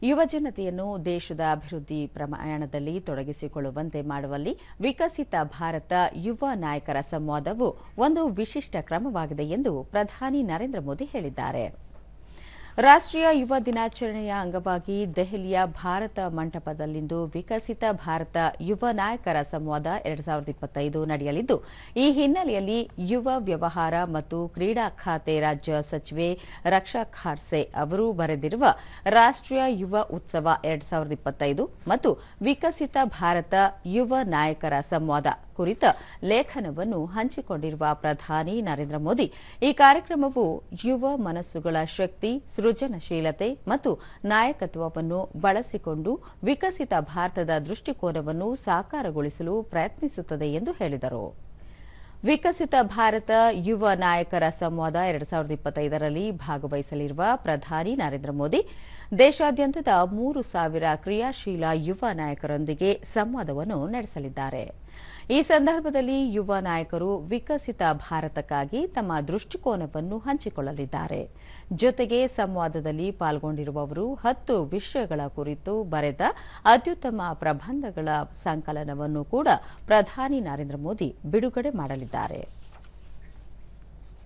ಯುವಜನತೆಯನ್ನು ದೇಶದ ಅಭಿವೃದ್ಧಿ ಪ್ರಯಾಣದಲ್ಲಿ ತೊಡಗಿಸಿಕೊಳ್ಳುವಂತೆ ಮಾಡುವಲ್ಲಿ ವಿಕಸಿತ ಭಾರತ ಯುವ ನಾಯಕರ ಸಂವಾದವು ಒಂದು ವಿಶಿಷ್ಟ ಕ್ರಮವಾಗಿದೆ ಎಂದು ಪ್ರಧಾನಿ ನರೇಂದ್ರ ಮೋದಿ ಹೇಳಿದ್ದಾರೆ. ರಾಷ್ಟ್ರೀಯ ಯುವ ದಿನಾಚರಣೆಯ ಅಂಗವಾಗಿ ದೆಹಲಿಯ ಭಾರತ ಮಂಟಪದಲ್ಲಿಂದು ವಿಕಸಿತ ಭಾರತ ಯುವ ನಾಯಕರ ಸಂವಾದ 2025 ನಡೆಯಲಿದ್ದು, ಈ ಹಿನ್ನೆಲೆಯಲ್ಲಿ ಯುವ ವ್ಯವಹಾರ ಮತ್ತು ಕ್ರೀಡಾ ಖಾತೆ ರಾಜ್ಯ ಸಚಿವೆ ರಕ್ಷಾ ಖಾಡ್ಸೆ ಅವರು ಬರೆದಿರುವ ರಾಷ್ಟ್ರೀಯ ಯುವ ಉತ್ಸವ 2025 ಮತ್ತು ವಿಕಸಿತ ಭಾರತ ಯುವ ನಾಯಕರ ಸಂವಾದ ಕುರಿತ ಲೇಖನವನ್ನು ಹಂಚಿಕೊಂಡಿರುವ ಪ್ರಧಾನಿ ನರೇಂದ್ರ ಮೋದಿ, ಈ ಕಾರ್ಯಕ್ರಮವು ಯುವ ಮನಸ್ಸುಗಳ ಶಕ್ತಿ, ಸೃಜನಶೀಲತೆ ಮತ್ತು ನಾಯಕತ್ವವನ್ನು ಬಳಸಿಕೊಂಡು ವಿಕಸಿತ ಭಾರತದ ದೃಷ್ಟಿಕೋನವನ್ನು ಸಾಕಾರಗೊಳಿಸಲು ಪ್ರಯತ್ನಿಸುತ್ತದೆ ಎಂದು ಹೇಳಿದರು. ವಿಕಸಿತ ಭಾರತ ಯುವ ನಾಯಕರ ಸಂವಾದ 2025ರಲ್ಲಿ ಭಾಗವಹಿಸಲಿರುವ ಪ್ರಧಾನಿ ನರೇಂದ್ರ ಮೋದಿ ದೇಶಾದ್ಯಂತದ 3,000 ಕ್ರಿಯಾಶೀಲ ಯುವ ನಾಯಕರೊಂದಿಗೆ ಸಂವಾದವನ್ನು ನಡೆಸಲಿದ್ದಾರೆ. ಈ ಸಂದರ್ಭದಲ್ಲಿ ಯುವ ನಾಯಕರು ವಿಕಸಿತ ಭಾರತಕ್ಕಾಗಿ ತಮ್ಮ ದೃಷ್ಟಿಕೋನವನ್ನು ಹಂಚಿಕೊಳ್ಳಲಿದ್ದಾರೆ. ಜೊತೆಗೆ ಸಂವಾದದಲ್ಲಿ ಪಾಲ್ಗೊಂಡಿರುವವರು 10 ವಿಷಯಗಳ ಕುರಿತು ಬರೆದ ಅತ್ಯುತ್ತಮ ಪ್ರಬಂಧಗಳ ಸಂಕಲನವನ್ನು ಕೂಡ ಪ್ರಧಾನಿ ನರೇಂದ್ರ ಮೋದಿ ಬಿಡುಗಡೆ ಮಾಡಲಿದ್ದಾರೆ.